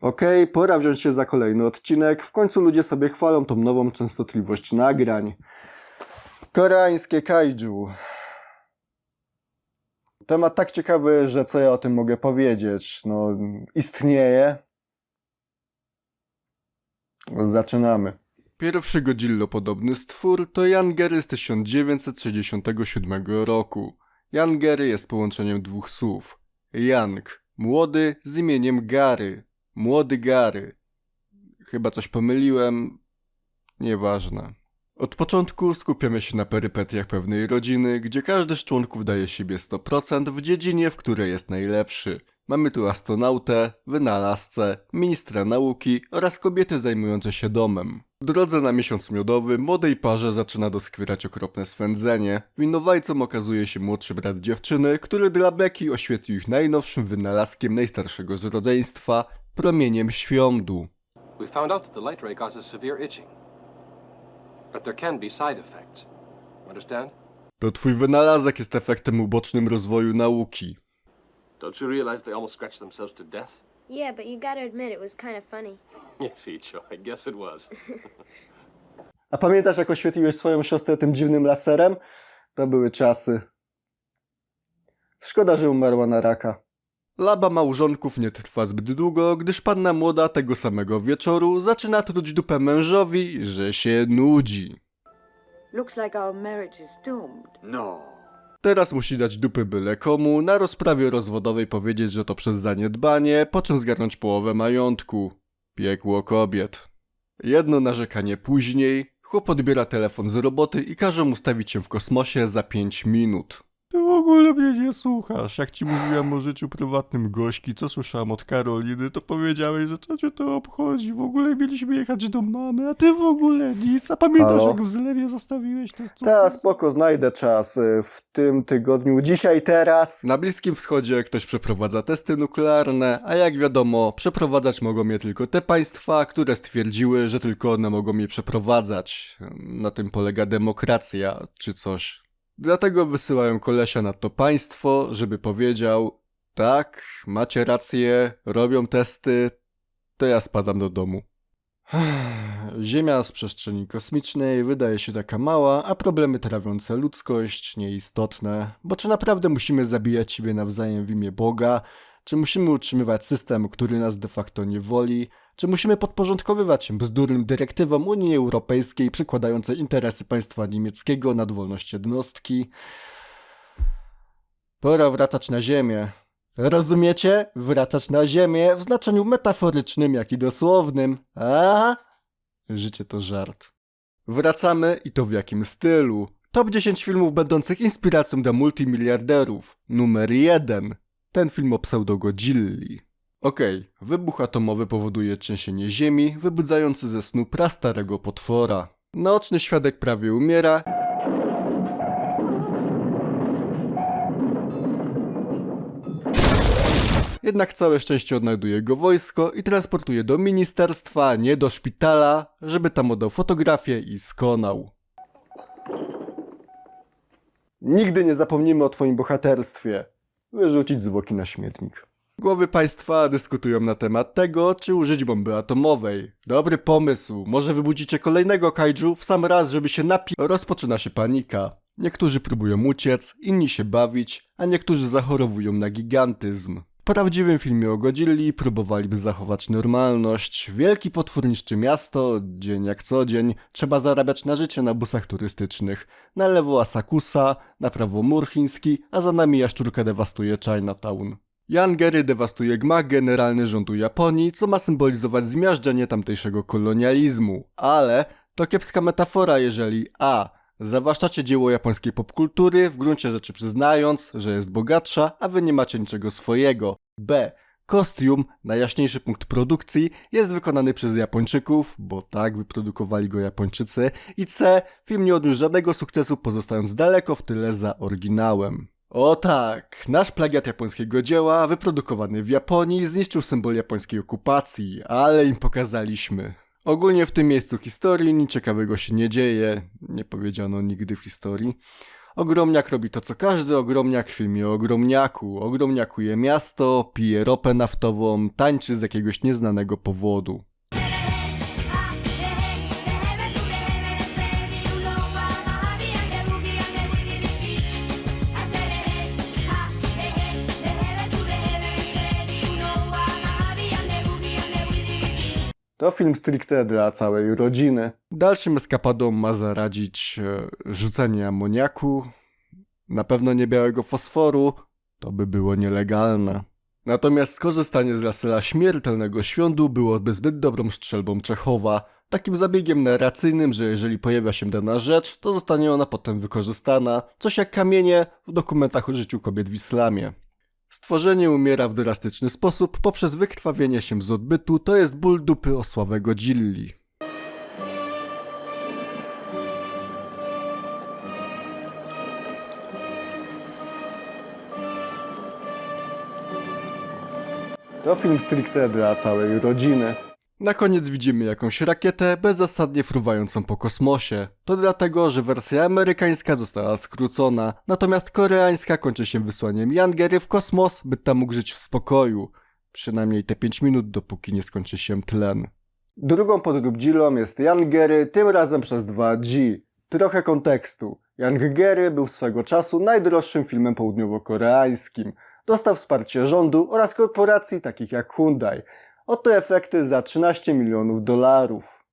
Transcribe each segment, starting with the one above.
Okej, pora wziąć się za kolejny odcinek. W końcu ludzie sobie chwalą tą nową częstotliwość nagrań. Koreańskie kaiju. Temat tak ciekawy, że co ja o tym mogę powiedzieć? No, istnieje. Zaczynamy. Pierwszy Godzillo-podobny stwór to Jan Gery z 1967 roku. Jan Gery jest połączeniem dwóch słów. Yang, młody z imieniem Gary. Młody Gary. Chyba coś pomyliłem. Nieważne. Od początku skupiamy się na perypetiach pewnej rodziny, gdzie każdy z członków daje siebie 100% w dziedzinie, w której jest najlepszy. Mamy tu astronautę, wynalazcę, ministra nauki oraz kobiety zajmujące się domem. W drodze na miesiąc miodowy młodej parze zaczyna doskwierać okropne swędzenie. Winowajcą okazuje się młodszy brat dziewczyny, który dla beki oświetlił ich najnowszym wynalazkiem najstarszego z rodzeństwa, promieniem świądu. We found out that the light ray causes severe itching. But there can be side effects. Understand? To twój wynalazek jest efektem ubocznym rozwoju nauki. Don't you realize they almost scratched themselves to death? Yeah, but you gotta admit it was kind of funny. Yes, Icho, I guess it was. A pamiętasz, jak oświetliłeś swoją siostrę tym dziwnym laserem? To były czasy. Szkoda, że umarła na raka. Laba małżonków nie trwa zbyt długo, gdyż panna młoda tego samego wieczoru zaczyna truć dupę mężowi, że się nudzi. Looks like our marriage is doomed. No. Teraz musi dać dupy byle komu, na rozprawie rozwodowej powiedzieć, że to przez zaniedbanie, po czym zgarnąć połowę majątku. Piekło kobiet. Jedno narzekanie później, chłop odbiera telefon z roboty i każe mu stawić się w kosmosie za 5 minut. Ty w ogóle mnie nie słuchasz. Jak ci mówiłem o życiu prywatnym Gośki, co słyszałem od Karoliny, to powiedziałeś, że co cię to obchodzi. W ogóle mieliśmy jechać do mamy, a ty w ogóle nic. A pamiętasz, Halo? jak w zlewie zostawiłeś te cukier? Teraz spoko, znajdę czas. W tym tygodniu, dzisiaj, teraz. Na Bliskim Wschodzie ktoś przeprowadza testy nuklearne, a jak wiadomo, przeprowadzać mogą je tylko te państwa, które stwierdziły, że tylko one mogą je przeprowadzać. Na tym polega demokracja, czy coś. Dlatego wysyłają kolesia na to państwo, żeby powiedział: tak, macie rację, robią testy, to ja spadam do domu. Ziemia z przestrzeni kosmicznej wydaje się taka mała, a problemy trawiące ludzkość nieistotne. Bo czy naprawdę musimy zabijać siebie nawzajem w imię Boga? Czy musimy utrzymywać system, który nas de facto nie woli? Czy musimy podporządkowywać się bzdurnym dyrektywom Unii Europejskiej przykładającej interesy państwa niemieckiego nad wolność jednostki? Pora wracać na ziemię. Rozumiecie? Wracać na ziemię w znaczeniu metaforycznym, jak i dosłownym. A? Życie to żart. Wracamy i to w jakim stylu? Top 10 filmów będących inspiracją dla multimiliarderów. Numer 1. Ten film o pseudo-Godzilli. Okej, wybuch atomowy powoduje trzęsienie ziemi, wybudzający ze snu prastarego potwora. Naoczny świadek prawie umiera. Jednak całe szczęście odnajduje go wojsko i transportuje do ministerstwa, nie do szpitala, żeby tam oddał fotografię i skonał. Nigdy nie zapomnimy o twoim bohaterstwie. Wyrzucić zwłoki na śmietnik. Głowy państwa dyskutują na temat tego, czy użyć bomby atomowej. Dobry pomysł, może wybudzicie kolejnego kaiju w sam raz, żeby się Rozpoczyna się panika. Niektórzy próbują uciec, inni się bawić, a niektórzy zachorowują na gigantyzm. W prawdziwym filmie o Godzilli próbowaliby zachować normalność. Wielki potwór niszczy miasto, dzień jak co dzień. Trzeba zarabiać na życie na busach turystycznych. Na lewo Asakusa, na prawo mur chiński, a za nami jaszczurka dewastuje Chinatown. Jan Gery dewastuje gmach generalny rządu Japonii, co ma symbolizować zmiażdżenie tamtejszego kolonializmu. Ale to kiepska metafora, jeżeli a. zawłaszczacie dzieło japońskiej popkultury, w gruncie rzeczy przyznając, że jest bogatsza, a wy nie macie niczego swojego. B. Kostium, najjaśniejszy punkt produkcji, jest wykonany przez Japończyków, bo tak wyprodukowali go Japończycy. I C. Film nie odniósł żadnego sukcesu, pozostając daleko w tyle za oryginałem. O tak, nasz plagiat japońskiego dzieła, wyprodukowany w Japonii, zniszczył symbol japońskiej okupacji, ale im pokazaliśmy. Ogólnie w tym miejscu historii nic ciekawego się nie dzieje, nie powiedziano nigdy w historii. Ogromniak robi to co każdy ogromniak w filmie o ogromniaku. Ogromniakuje miasto, pije ropę naftową, tańczy z jakiegoś nieznanego powodu. To film stricte dla całej rodziny. Dalszym eskapadom ma zaradzić rzucenie amoniaku, na pewno nie białego fosforu, to by było nielegalne. Natomiast skorzystanie z lasera śmiertelnego świądu byłoby zbyt dobrą strzelbą Czechowa, takim zabiegiem narracyjnym, że jeżeli pojawia się dana rzecz, to zostanie ona potem wykorzystana, coś jak kamienie w dokumentach o życiu kobiet w islamie. Stworzenie umiera w drastyczny sposób poprzez wykrwawienie się z odbytu, to jest ból dupy osławego Dzilli. To film stricte dla całej rodziny. Na koniec widzimy jakąś rakietę bezzasadnie fruwającą po kosmosie. To dlatego, że wersja amerykańska została skrócona, natomiast koreańska kończy się wysłaniem Yangery w kosmos, by tam mógł żyć w spokoju. Przynajmniej te 5 minut, dopóki nie skończy się tlen. Drugą podróbdzilą jest Yangery, tym razem przez 2G. Trochę kontekstu. Yangery był swego czasu najdroższym filmem południowo-koreańskim. Dostał wsparcie rządu oraz korporacji takich jak Hyundai. Oto efekty za $13 milionów.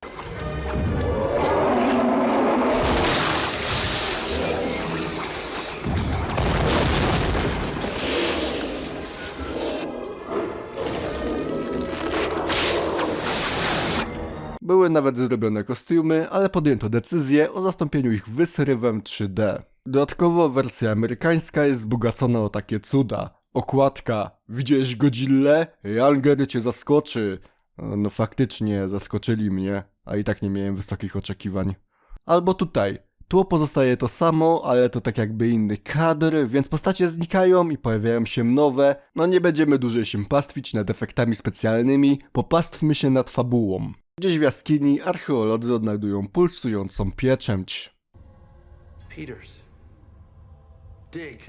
Były nawet zrobione kostiumy, ale podjęto decyzję o zastąpieniu ich wysrywem 3D. Dodatkowo wersja amerykańska jest wzbogacona o takie cuda. Okładka. Widziałeś Godzillę? Yangery cię zaskoczy. No faktycznie, zaskoczyli mnie, a i tak nie miałem wysokich oczekiwań. Albo tutaj. Tło pozostaje to samo, ale to tak jakby inny kadr, więc postacie znikają i pojawiają się nowe. No nie będziemy dłużej się pastwić nad efektami specjalnymi, popastwmy się nad fabułą. Gdzieś w jaskini archeolodzy odnajdują pulsującą pieczęć. Peters. Dig.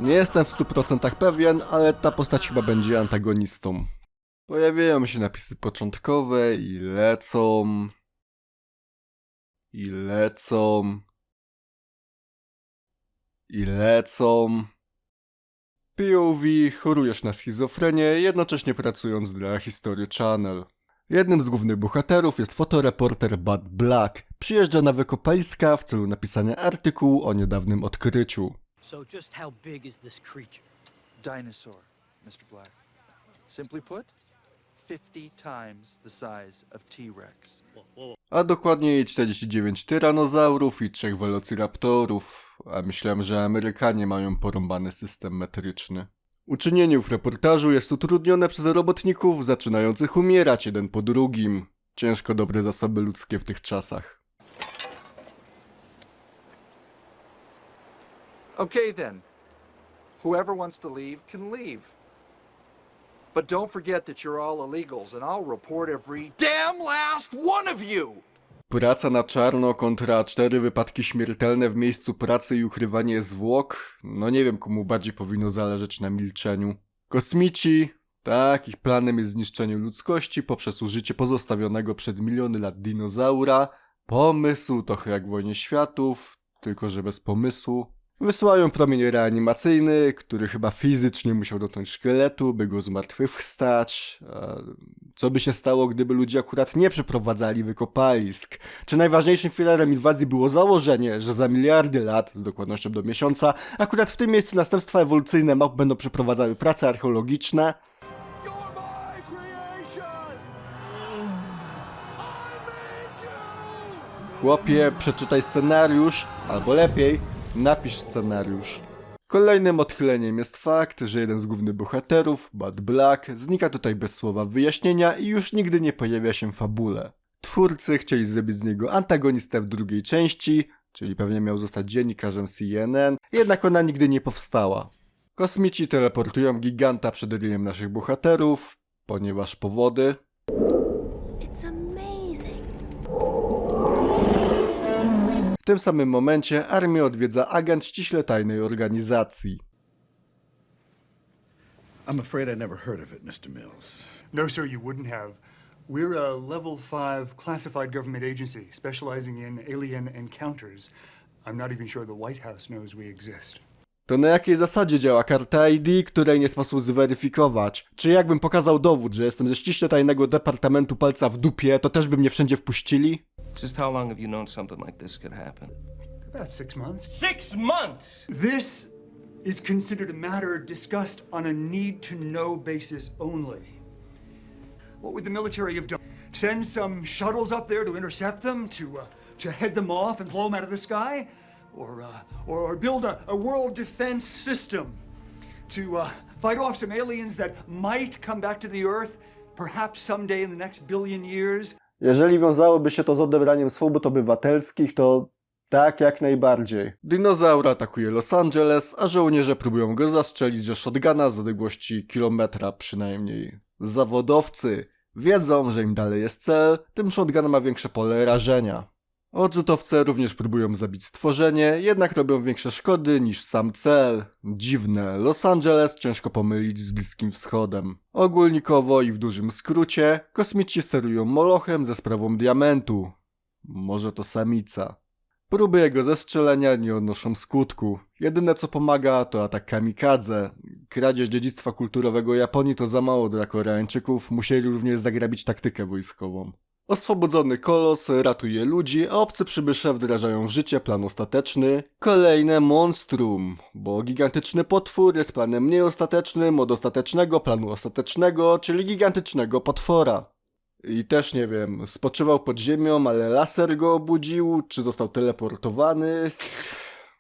Nie jestem w 100% pewien, ale ta postać chyba będzie antagonistą. Pojawiają się napisy początkowe i lecą. I lecą. I lecą. POV, chorujesz na schizofrenię, jednocześnie pracując dla History Channel. Jednym z głównych bohaterów jest fotoreporter Bud Black. Przyjeżdża na wykopaliska w celu napisania artykułu o niedawnym odkryciu. So just how big is this creature? Dinosaur, Mr. Black. Simply put, 50 times the size of T-Rex. A dokładniej 49 tyranozaurów i 3 velociraptorów. A myślałem, że Amerykanie mają porąbany system metryczny. Uczynienie w reportażu jest utrudnione przez robotników zaczynających umierać jeden po drugim. Ciężko dobre zasoby ludzkie w tych czasach. Okay then. Whoever wants to leave can leave. But don't forget that you're all illegals and I'll report every damn last one of you! Praca na czarno kontra 4 wypadki śmiertelne w miejscu pracy i ukrywanie zwłok? No nie wiem, komu bardziej powinno zależeć na milczeniu. Kosmici? Tak, ich planem jest zniszczenie ludzkości poprzez użycie pozostawionego przed miliony lat dinozaura. Pomysł trochę jak w Wojnie Światów, tylko że bez pomysłu. Wysyłają promień reanimacyjny, który chyba fizycznie musiał dotknąć szkieletu, by go zmartwychwstać. Co by się stało, gdyby ludzie akurat nie przeprowadzali wykopalisk? Czy najważniejszym filarem inwazji było założenie, że za miliardy lat, z dokładnością do miesiąca, akurat w tym miejscu następstwa ewolucyjne małp będą przeprowadzały prace archeologiczne? You're my creation! I made you! Chłopie, przeczytaj scenariusz, albo lepiej, Napisz scenariusz. Kolejnym odchyleniem jest fakt, że jeden z głównych bohaterów, Bud Black, znika tutaj bez słowa wyjaśnienia i już nigdy nie pojawia się w fabule. Twórcy chcieli zrobić z niego antagonistę w drugiej części, czyli pewnie miał zostać dziennikarzem CNN, jednak ona nigdy nie powstała. Kosmici teleportują giganta przed ryjem naszych bohaterów, ponieważ powody. It's amazing. W tym samym momencie armię odwiedza agent ściśle tajnej organizacji. I'm afraid I never heard of it, Mr. Mills. No, sir, you wouldn't have. We're a level 5 classified government agency specializing in alien encounters. I'm not even sure the White House knows we exist. To na jakiej zasadzie działa karta ID, której nie sposób zweryfikować? Czy jakbym pokazał dowód, że jestem ze ściśle tajnego departamentu palca w dupie, to też by mnie wszędzie wpuścili? Just how long have you known something like this could happen? About 6 months. 6 months! This is considered a matter discussed on a need-to-know basis only. What would the military have done? Send some shuttles up there to intercept them, to head them off and blow them out of the sky? Or build a world defense system to fight off some aliens that might come back to the Earth, perhaps someday in the next billion years? Jeżeli wiązałoby się to z odebraniem swobód obywatelskich, to tak, jak najbardziej. Dinozaur atakuje Los Angeles, a żołnierze próbują go zastrzelić ze shotguna z odległości kilometra przynajmniej. Zawodowcy wiedzą, że im dalej jest cel, tym shotgun ma większe pole rażenia. Odrzutowce również próbują zabić stworzenie, jednak robią większe szkody niż sam cel. Dziwne, Los Angeles ciężko pomylić z Bliskim Wschodem. Ogólnikowo i w dużym skrócie, kosmici sterują Molochem ze sprawą diamentu. Może to samica. Próby jego zestrzelenia nie odnoszą skutku. Jedyne co pomaga to atak kamikadze. Kradzież dziedzictwa kulturowego Japonii to za mało dla Koreańczyków, musieli również zagrabić taktykę wojskową. Oswobodzony kolos ratuje ludzi, a obcy przybysze wdrażają w życie plan ostateczny. Kolejne monstrum, bo gigantyczny potwór jest planem mniej ostatecznym od ostatecznego planu ostatecznego, czyli gigantycznego potwora. I też nie wiem, spoczywał pod ziemią, ale laser go obudził, czy został teleportowany.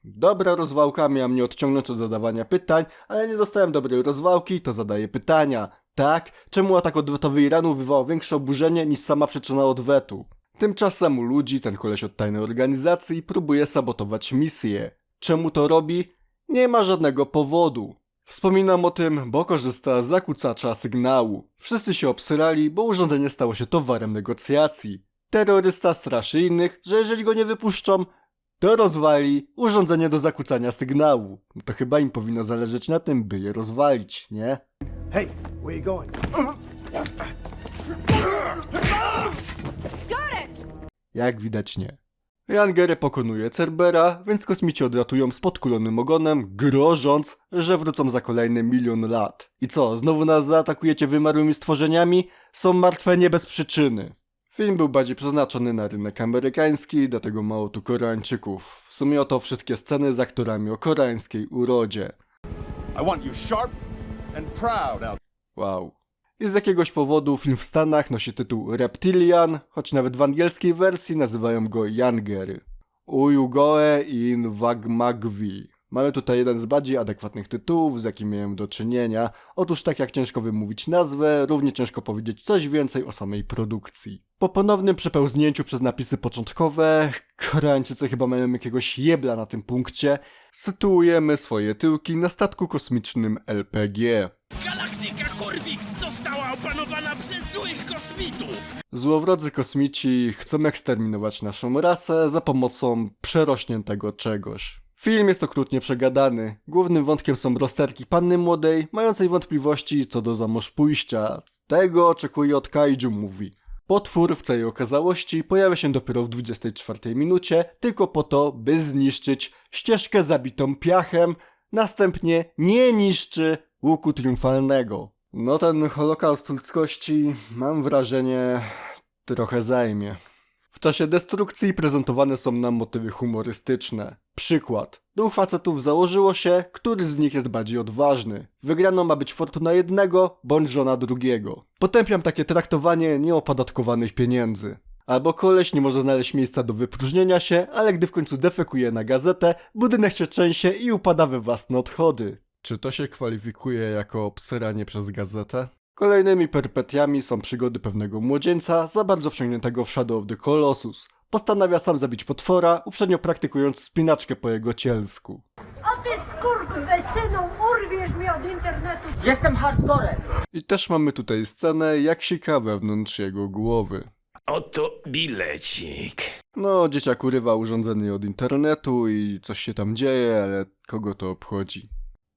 Dobra rozwałka miała mnie odciągnąć od zadawania pytań, ale nie dostałem dobrej rozwałki, to zadaję pytania. Tak? Czemu atak odwetowy Iranu wywołał większe oburzenie niż sama przyczyna odwetu? Tymczasem u ludzi ten koleś od tajnej organizacji próbuje sabotować misję. Czemu to robi? Nie ma żadnego powodu. Wspominam o tym, bo korzysta z zakłócacza sygnału. Wszyscy się obsrali, bo urządzenie stało się towarem negocjacji. Terrorysta straszy innych, że jeżeli go nie wypuszczą, to rozwali urządzenie do zakłócania sygnału. No to chyba im powinno zależeć na tym, by je rozwalić, nie? Hey, where you going? Jak widać nie. Jangery pokonuje Cerbera, więc kosmici odratują z podkulonym ogonem, grożąc, że wrócą za kolejny 1 000 000 lat. I co, znowu nas zaatakujecie wymarłymi stworzeniami? Są martwe nie bez przyczyny. Film był bardziej przeznaczony na rynek amerykański, dlatego mało tu Koreańczyków. W sumie oto wszystkie sceny z aktorami o koreańskiej urodzie. I want you sharp and proud out. Wow. I z jakiegoś powodu film w Stanach nosi tytuł Reptilian, choć nawet w angielskiej wersji nazywają go Yangery. Uyugoe in Wagmagwi. Mamy tutaj jeden z bardziej adekwatnych tytułów, z jakim miałem do czynienia. Otóż tak jak ciężko wymówić nazwę, równie ciężko powiedzieć coś więcej o samej produkcji. Po ponownym przepełznięciu przez napisy początkowe, Koreańczycy chyba mają jakiegoś jebla na tym punkcie, sytuujemy swoje tyłki na statku kosmicznym LPG. Galaktyka Korwix została opanowana przez złych kosmitów! Złowrodzy kosmici chcą eksterminować naszą rasę za pomocą przerośniętego czegoś. Film jest okrutnie przegadany. Głównym wątkiem są rozterki panny młodej, mającej wątpliwości co do zamąż pójścia. Tego oczekuje od Kaiju Movie. Potwór w całej okazałości pojawia się dopiero w 24 minucie, tylko po to, by zniszczyć ścieżkę zabitą piachem, następnie nie niszczy łuku triumfalnego. No ten holokaust ludzkości, mam wrażenie, trochę zajmie. W czasie destrukcji prezentowane są nam motywy humorystyczne. Przykład. 2 facetów założyło się, który z nich jest bardziej odważny. Wygraną ma być fortuna jednego, bądź żona drugiego. Potępiam takie traktowanie nieopodatkowanych pieniędzy. Albo koleś nie może znaleźć miejsca do wypróżnienia się, ale gdy w końcu defekuje na gazetę, budynek się trzęsie i upada we własne odchody. Czy to się kwalifikuje jako obsyranie przez gazetę? Kolejnymi perpetiami są przygody pewnego młodzieńca za bardzo wciągniętego w Shadow of the Colossus. Postanawia sam zabić potwora, uprzednio praktykując spinaczkę po jego cielsku. A ty skurwysynu, urwiesz mi od internetu! Jestem hardcorem! I też mamy tutaj scenę, jak sika wewnątrz jego głowy. Oto bilecik. No, dzieciak urywa urządzenie od internetu i coś się tam dzieje, ale kogo to obchodzi?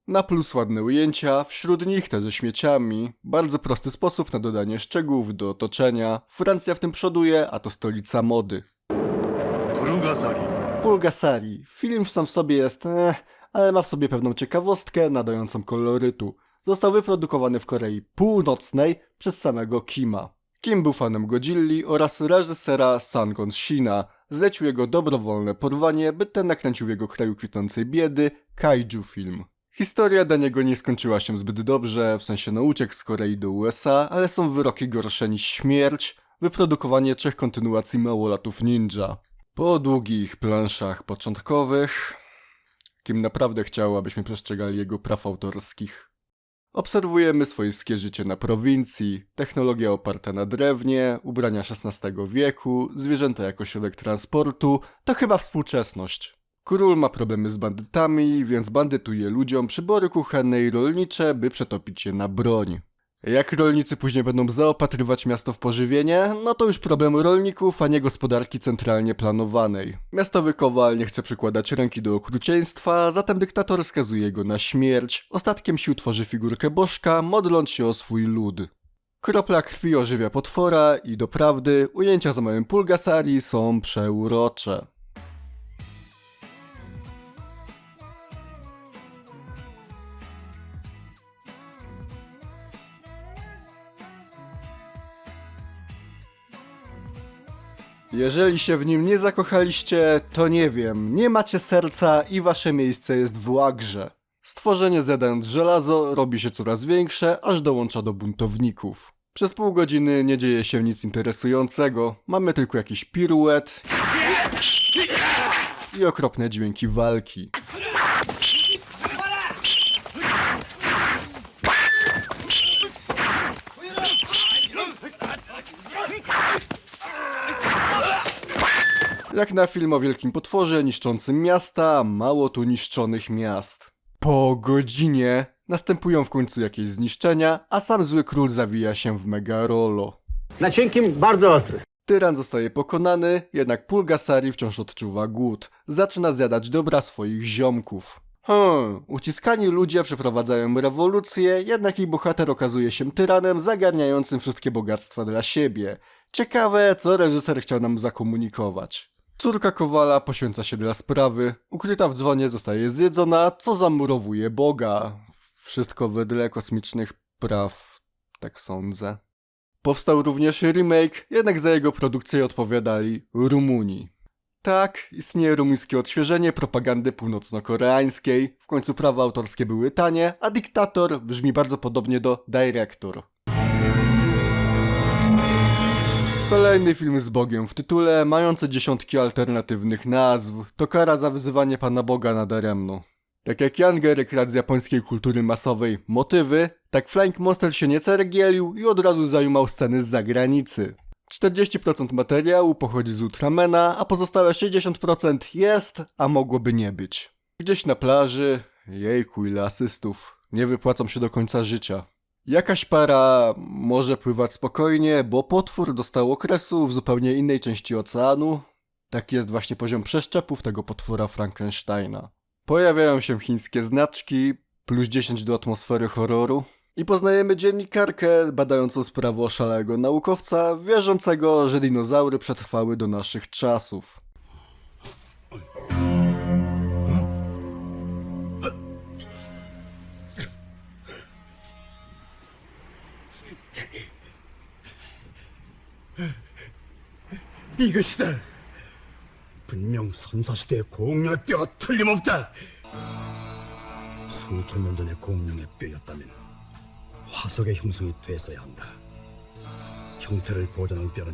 Na plus ładne ujęcia, wśród nich te ze śmieciami, bardzo prosty sposób na dodanie szczegółów do otoczenia. Francja w tym przoduje, a to stolica mody. Pulgasari. Film sam w sobie jest ale ma w sobie pewną ciekawostkę nadającą kolorytu. Został wyprodukowany w Korei Północnej przez samego Kima. Kim był fanem Godzilli oraz reżysera Sang On-shina. Zlecił jego dobrowolne porwanie, by ten nakręcił w jego kraju kwitnącej biedy kaiju film. Historia dla niego nie skończyła się zbyt dobrze, w sensie uciekł z Korei do USA, ale są wyroki gorsze niż śmierć, wyprodukowanie 3 kontynuacji Małolatów Ninja. Po długich planszach początkowych, Kim naprawdę chciał, abyśmy przestrzegali jego praw autorskich. Obserwujemy swojskie życie na prowincji, technologia oparta na drewnie, ubrania XVI wieku, zwierzęta jako środek transportu, to chyba współczesność. Król ma problemy z bandytami, więc bandytuje ludziom przybory kuchenne i rolnicze, by przetopić je na broń. Jak rolnicy później będą zaopatrywać miasto w pożywienie, no to już problem rolników, a nie gospodarki centralnie planowanej. Miastowy kowal nie chce przykładać ręki do okrucieństwa, zatem dyktator skazuje go na śmierć. Ostatkiem sił tworzy figurkę bożka, modląc się o swój lud. Kropla krwi ożywia potwora i doprawdy ujęcia za małym Pulgasari są przeurocze. Jeżeli się w nim nie zakochaliście, to nie wiem, nie macie serca i wasze miejsce jest w łagrze. Stworzenie zjadając żelazo robi się coraz większe, aż dołącza do buntowników. Przez pół godziny nie dzieje się nic interesującego, mamy tylko jakiś piruet i okropne dźwięki walki. Jak na film o wielkim potworze niszczącym miasta, mało tu niszczonych miast. Po godzinie następują w końcu jakieś zniszczenia, a sam zły król zawija się w Megarolo. Na cienkim bardzo ostry. Tyran zostaje pokonany, jednak Pulgasari wciąż odczuwa głód. Zaczyna zjadać dobra swoich ziomków. Uciskani ludzie przeprowadzają rewolucję, jednak ich bohater okazuje się tyranem zagarniającym wszystkie bogactwa dla siebie. Ciekawe, co reżyser chciał nam zakomunikować. Córka Kowala poświęca się dla sprawy, ukryta w dzwonie zostaje zjedzona, co zamurowuje Boga. Wszystko wedle kosmicznych praw, tak sądzę. Powstał również remake, jednak za jego produkcję odpowiadali Rumuni. Tak, istnieje rumuńskie odświeżenie propagandy północno-koreańskiej, w końcu prawa autorskie były tanie, a dyktator brzmi bardzo podobnie do Director. Kolejny film z Bogiem w tytule, mający dziesiątki alternatywnych nazw, to kara za wyzywanie Pana Boga nadaremno. Tak jak Younger kradł z japońskiej kultury masowej motywy, tak Flying Monster się nie ceregielił i od razu zajumał sceny z zagranicy. 40% materiału pochodzi z Ultramana, a pozostałe 60% jest, a mogłoby nie być. Gdzieś na plaży, jejku ile asystów, nie wypłacą się do końca życia. Jakaś para może pływać spokojnie, bo potwór dostał okresu w zupełnie innej części oceanu. Taki jest właśnie poziom przeszczepów tego potwora Frankensteina. Pojawiają się chińskie znaczki, plus 10 do atmosfery horroru. I poznajemy dziennikarkę badającą sprawę oszalałego naukowca, wierzącego, że dinozaury przetrwały do naszych czasów. 이것이다. 분명 선사시대의 공룡의 뼈가 틀림없다. 수천 년 전의 공룡의 뼈였다면 화석의 형성이 됐어야 한다. 형태를 보존한 뼈는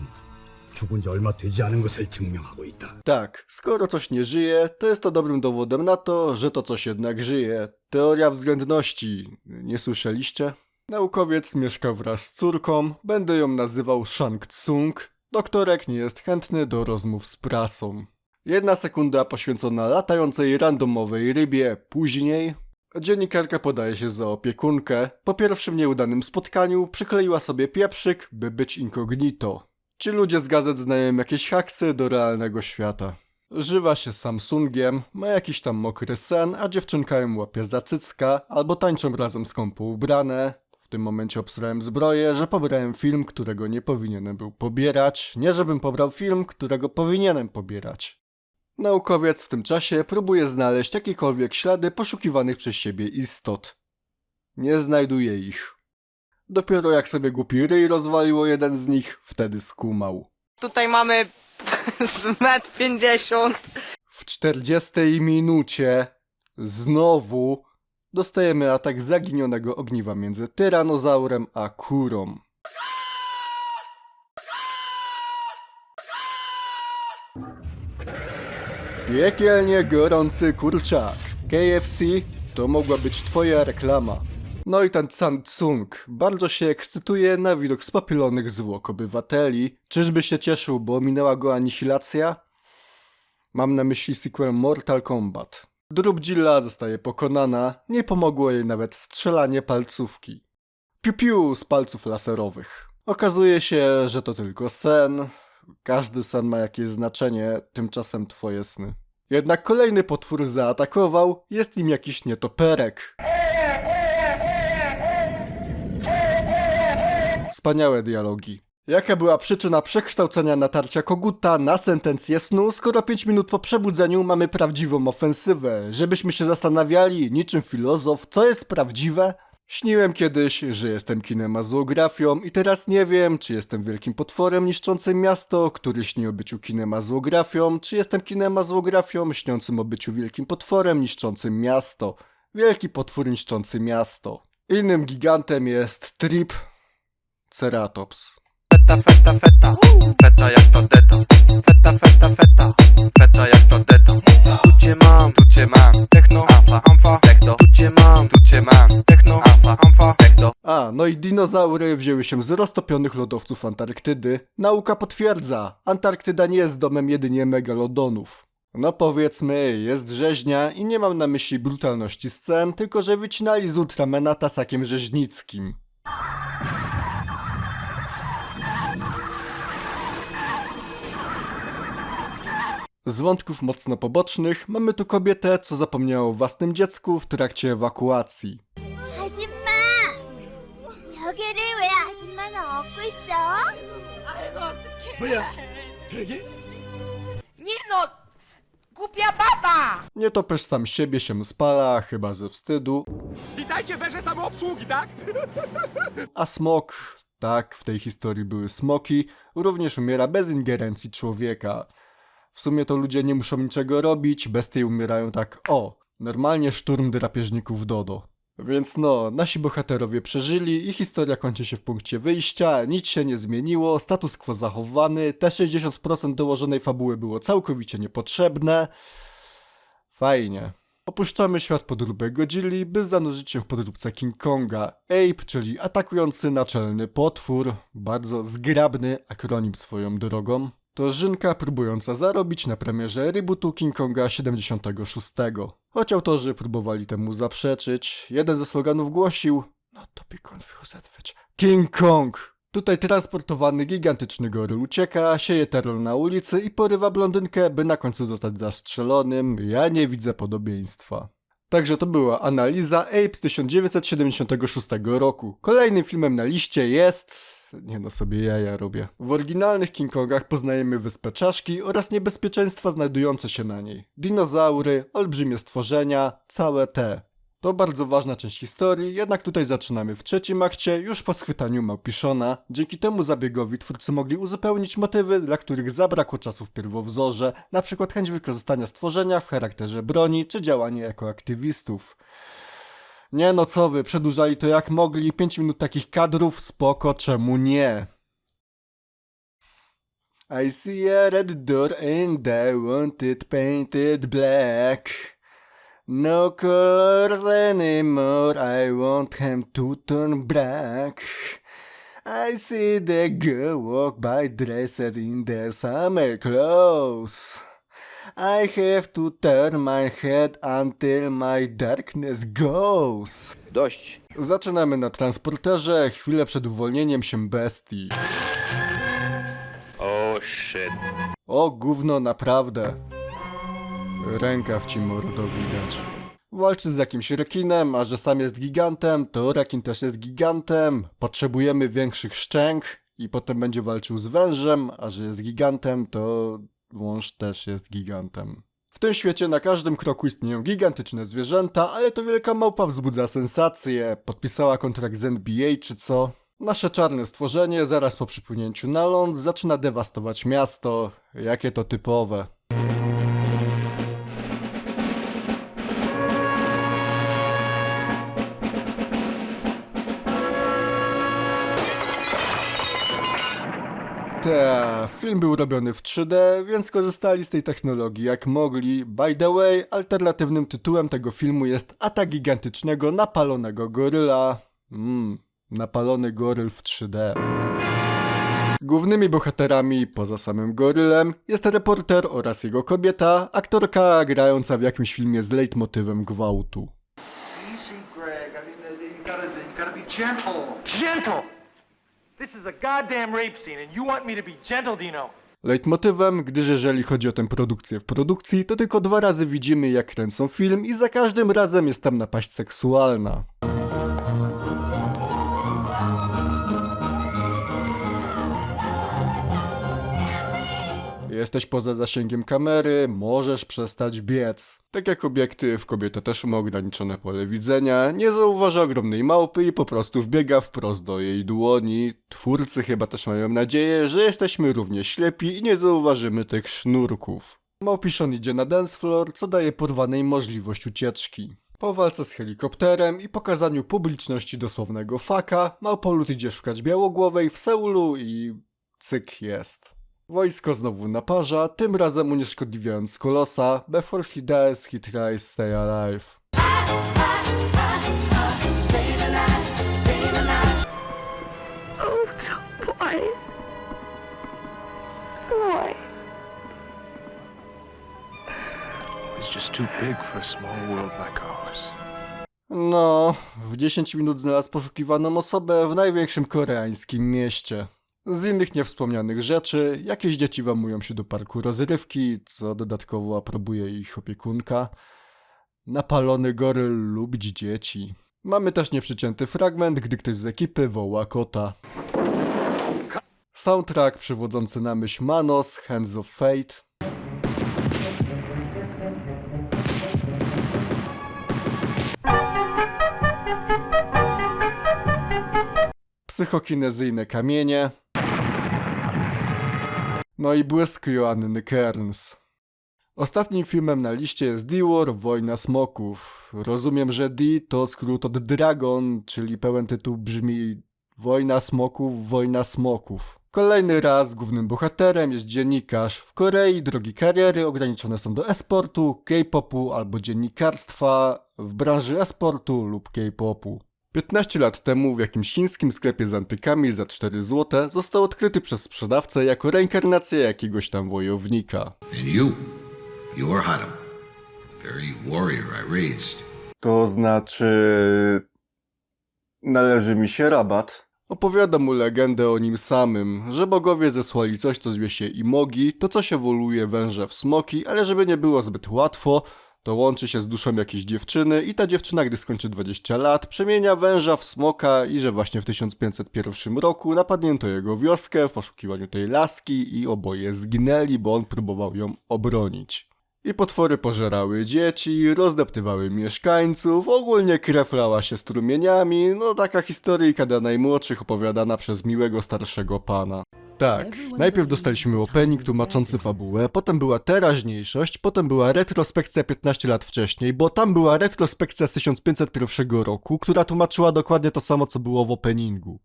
죽은 지 얼마 되지 않은 것을 증명하고 있다. Tak, skoro coś nie żyje, to jest to dobrym dowodem na to, że to coś jednak żyje. Teoria względności. Nie słyszeliście? Naukowiec mieszka wraz z córką, będę ją nazywał Shang Tsung. Doktorek nie jest chętny do rozmów z prasą. 1 sekunda poświęcona latającej randomowej rybie. Później dziennikarka podaje się za opiekunkę. Po pierwszym nieudanym spotkaniu przykleiła sobie pieprzyk, by być incognito. Ci ludzie z gazet znają jakieś haksy do realnego świata. Żywa się Samsungiem, ma jakiś tam mokry sen, a dziewczynka ją łapie za cycka, albo tańczą razem skąpo ubrane. W tym momencie obsrałem zbroję, że pobrałem film, którego nie powinienem był pobierać. Nie żebym pobrał film, którego powinienem pobierać. Naukowiec w tym czasie próbuje znaleźć jakiekolwiek ślady poszukiwanych przez siebie istot. Nie znajduje ich. Dopiero jak sobie głupi ryj rozwaliło jeden z nich, wtedy skumał. Tutaj mamy z 1,50 m. W 40 minucie znowu dostajemy atak zaginionego ogniwa między tyranozaurem a kurą. Piekielnie gorący kurczak. KFC to mogła być twoja reklama. No i ten Samsung bardzo się ekscytuje na widok spapielonych zwłok obywateli. Czyżby się cieszył, bo minęła go anihilacja? Mam na myśli sequel Mortal Kombat. Drubdzilla zostaje pokonana, nie pomogło jej nawet strzelanie palcówki. Piu-piu z palców laserowych. Okazuje się, że to tylko sen. Każdy sen ma jakieś znaczenie, tymczasem twoje sny. Jednak kolejny potwór zaatakował, jest nim jakiś nietoperek. Wspaniałe dialogi. Jaka była przyczyna przekształcenia natarcia koguta na sentencję snu, skoro 5 minut po przebudzeniu mamy prawdziwą ofensywę? Żebyśmy się zastanawiali, niczym filozof, co jest prawdziwe? Śniłem kiedyś, że jestem kinemazłografią i teraz nie wiem, czy jestem wielkim potworem niszczącym miasto, który śni o byciu kinemazłografią, czy jestem kinemazłografią śniącym o byciu wielkim potworem niszczącym miasto. Wielki potwór niszczący miasto. Innym gigantem jest Triceratops. Feta, feta, feta, feta jak to deta. Feta, feta, feta, feta jak to deta. Tu cię mam, techno, amfa, amfa, techno. Tu cię mam, techno, amfa, amfa, techno. A, no i dinozaury wzięły się z roztopionych lodowców Antarktydy. Nauka potwierdza, Antarktyda nie jest domem jedynie megalodonów. No powiedzmy, jest rzeźnia i nie mam na myśli brutalności scen, tylko że wycinali z Ultramana tasakiem rzeźnickim. Z wątków mocno pobocznych mamy tu kobietę, co zapomniała o własnym dziecku w trakcie ewakuacji. 아줌마! 벽에를 왜 아줌마가 엎고 있어? 아이고 어떡해. 뭐야? 베개? Nie no! Głupia baba! Nietoperz sam siebie się spala, chyba ze wstydu. Witajcie w erze samoobsługi, tak? A smok, tak, w tej historii były smoki, również umiera bez ingerencji człowieka. W sumie to ludzie nie muszą niczego robić, bestie umierają tak, o, normalnie szturm drapieżników Dodo. Więc no, nasi bohaterowie przeżyli i historia kończy się w punkcie wyjścia, nic się nie zmieniło, status quo zachowany, te 60% dołożonej fabuły było całkowicie niepotrzebne. Fajnie. Opuszczamy świat podróbek Godzilli, by zanurzyć się w podróbce King Konga. Ape, czyli atakujący naczelny potwór, bardzo zgrabny akronim swoją drogą. To Żynka próbująca zarobić na premierze rebootu King Konga 76. Choć autorzy próbowali temu zaprzeczyć, jeden ze sloganów głosił Not to be confused with King Kong! Tutaj transportowany gigantyczny goryl ucieka, sieje terror na ulicy i porywa blondynkę, by na końcu zostać zastrzelonym. Ja nie widzę podobieństwa. Także to była analiza Ape z 1976 roku. Kolejnym filmem na liście jest... Nie no, sobie jaja robię. W oryginalnych King Kongach poznajemy Wyspę Czaszki oraz niebezpieczeństwa znajdujące się na niej. Dinozaury, olbrzymie stworzenia, całe te. To bardzo ważna część historii, jednak tutaj zaczynamy w trzecim akcie, już po schwytaniu Małpiszona. Dzięki temu zabiegowi twórcy mogli uzupełnić motywy, dla których zabrakło czasu w pierwowzorze, na przykład chęć wykorzystania stworzenia w charakterze broni, czy działanie jako aktywistów. Nie no co wy, przedłużali to jak mogli, 5 minut takich kadrów, spoko, czemu nie? I see a red door and I want it painted black. No colors anymore, I want him to turn black. I see the girl walk by dressed in their summer clothes. I have to turn my head until my darkness goes. Dość. Zaczynamy na transporterze, chwilę przed uwolnieniem się bestii. Oh shit. O gówno, naprawdę. Rękaw ci, mordo, widać. Walczy z jakimś rekinem, a że sam jest gigantem, to rekin też jest gigantem. Potrzebujemy większych szczęk i potem będzie walczył z wężem, a że jest gigantem, to wąż też jest gigantem. W tym świecie na każdym kroku istnieją gigantyczne zwierzęta, ale to wielka małpa wzbudza sensację. Podpisała kontrakt z NBA czy co? Nasze czarne stworzenie zaraz po przypłynięciu na ląd zaczyna dewastować miasto. Jakie to typowe. Film był robiony w 3D, więc korzystali z tej technologii jak mogli. By the way, alternatywnym tytułem tego filmu jest Atak gigantycznego napalonego goryla. Napalony goryl w 3D. Głównymi bohaterami, poza samym gorylem, jest reporter oraz jego kobieta, aktorka grająca w jakimś filmie z leitmotywem gwałtu. Easy, Greg. I mean, you gotta be gentle. Gentle! This is a goddamn rape scene and you want me to be gentle, Dino? Leitmotywem, gdyż jeżeli chodzi o tę produkcję w produkcji, to tylko 2 razy widzimy jak kręcą film i za każdym razem jest tam napaść seksualna. Jesteś poza zasięgiem kamery, możesz przestać biec. Tak jak obiektyw, kobieta też ma ograniczone pole widzenia, nie zauważa ogromnej małpy i po prostu wbiega wprost do jej dłoni. Twórcy chyba też mają nadzieję, że jesteśmy równie ślepi i nie zauważymy tych sznurków. Małpiszon idzie na dance floor, co daje porwanej możliwość ucieczki. Po walce z helikopterem i pokazaniu publiczności dosłownego faka, małpolut idzie szukać białogłowej w Seulu i cyk jest. Wojsko znowu naparza, tym razem unieszkodliwiając Kolosa. Before he dies, he tries stay alive. It's just too big for a small world like ours. No, w 10 minut znalazł poszukiwaną osobę w największym koreańskim mieście. Z innych niewspomnianych rzeczy, jakieś dzieci włamują się do parku rozrywki, co dodatkowo aprobuje ich opiekunka. Napalony goryl lubić dzieci. Mamy też nieprzycięty fragment, gdy ktoś z ekipy woła kota. Soundtrack przywodzący na myśl Manos, Hands of Fate. Psychokinezyjne kamienie. No i błysk Joanny Kearns. Ostatnim filmem na liście jest D-War, Wojna Smoków. Rozumiem, że D to skrót od Dragon, czyli pełen tytuł brzmi Wojna Smoków, Wojna Smoków. Kolejny raz głównym bohaterem jest dziennikarz. W Korei drogi kariery ograniczone są do e-sportu, K-popu albo dziennikarstwa w branży e-sportu lub K-popu. 15 lat temu w jakimś chińskim sklepie z antykami za 4 zł został odkryty przez sprzedawcę jako reinkarnacja jakiegoś tam wojownika. And you are Haram, the very warrior I raised. To znaczy... należy mi się rabat. Opowiada mu legendę o nim samym, że bogowie zesłali coś, co zwie się Imogi, to coś ewoluuje węże w smoki, ale żeby nie było zbyt łatwo, to łączy się z duszą jakiejś dziewczyny i ta dziewczyna, gdy skończy 20 lat, przemienia węża w smoka i że właśnie w 1501 roku napadnięto jego wioskę w poszukiwaniu tej laski i oboje zginęli, bo on próbował ją obronić. I potwory pożerały dzieci, rozdeptywały mieszkańców, ogólnie krew lała się strumieniami, no taka historyjka dla najmłodszych opowiadana przez miłego starszego pana. Tak, najpierw dostaliśmy opening tłumaczący fabułę, potem była teraźniejszość, potem była retrospekcja 15 lat wcześniej, bo tam była retrospekcja z 1501 roku, która tłumaczyła dokładnie to samo, co było w openingu.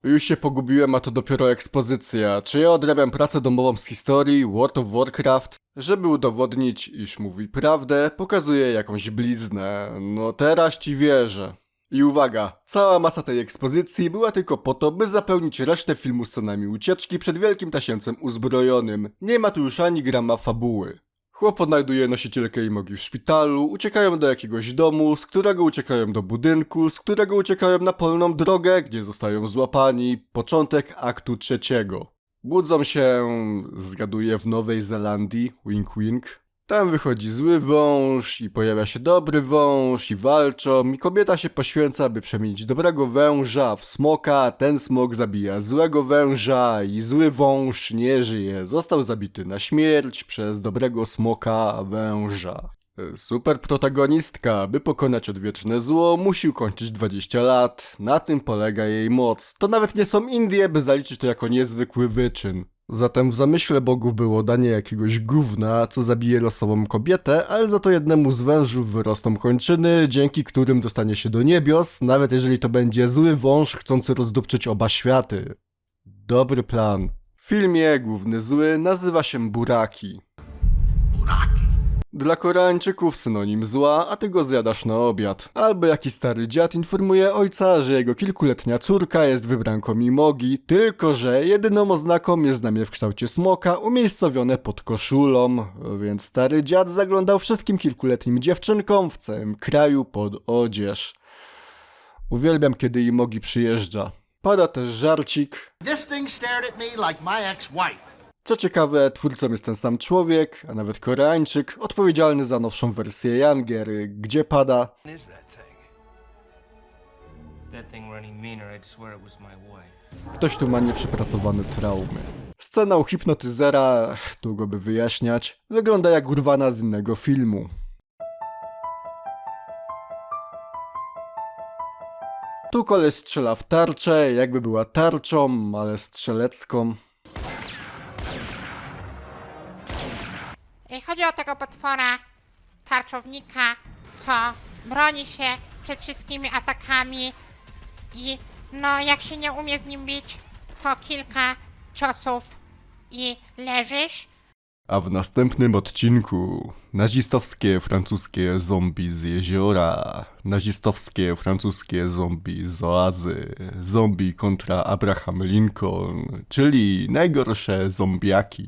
Już się pogubiłem, a to dopiero ekspozycja. Czy ja odrabiam pracę domową z historii, World of Warcraft? Żeby udowodnić, iż mówi prawdę, pokazuje jakąś bliznę. No teraz ci wierzę. I uwaga, cała masa tej ekspozycji była tylko po to, by zapełnić resztę filmu scenami ucieczki przed wielkim tasiemcem uzbrojonym. Nie ma tu już ani grama fabuły. Chłop odnajduje nosicielkę Imogi w szpitalu, uciekają do jakiegoś domu, z którego uciekają do budynku, z którego uciekają na polną drogę, gdzie zostają złapani. Początek aktu 3. Budzą się, zgaduję, w Nowej Zelandii, wink wink. Tam wychodzi zły wąż i pojawia się dobry wąż i walczą i kobieta się poświęca, by przemienić dobrego węża w smoka, a ten smok zabija złego węża i zły wąż nie żyje. Został zabity na śmierć przez dobrego smoka węża. Super protagonistka, by pokonać odwieczne zło, musi ukończyć 20 lat. Na tym polega jej moc. To nawet nie są Indie, by zaliczyć to jako niezwykły wyczyn. Zatem w zamyśle bogów było danie jakiegoś gówna, co zabije losową kobietę, ale za to jednemu z wężów wyrosną kończyny, dzięki którym dostanie się do niebios, nawet jeżeli to będzie zły wąż chcący rozdupczyć oba światy. Dobry plan. W filmie główny zły nazywa się Buraki. Dla Koreańczyków synonim zła, a ty go zjadasz na obiad. Albo jakiś stary dziad informuje ojca, że jego kilkuletnia córka jest wybranką Imogi, tylko że jedyną oznaką jest znamie w kształcie smoka umiejscowione pod koszulą, więc stary dziad zaglądał wszystkim kilkuletnim dziewczynkom w całym kraju pod odzież. Uwielbiam, kiedy Imogi przyjeżdża. Pada też żarcik. This thing stared at me like my ex-wife. Co ciekawe, twórcą jest ten sam człowiek, a nawet Koreańczyk, odpowiedzialny za nowszą wersję Yanger, gdzie pada ktoś tu ma nieprzepracowane traumy. Scena u hipnotyzera, długo by wyjaśniać, wygląda jak urwana z innego filmu. Tu koleś strzela w tarczę, jakby była tarczą, ale strzelecką. Chodzi o tego potwora, tarczownika, co broni się przed wszystkimi atakami i no jak się nie umie z nim bić, to kilka ciosów i leżysz. A w następnym odcinku nazistowskie francuskie zombie z jeziora, nazistowskie francuskie zombie z oazy, zombie kontra Abraham Lincoln, czyli najgorsze zombiaki.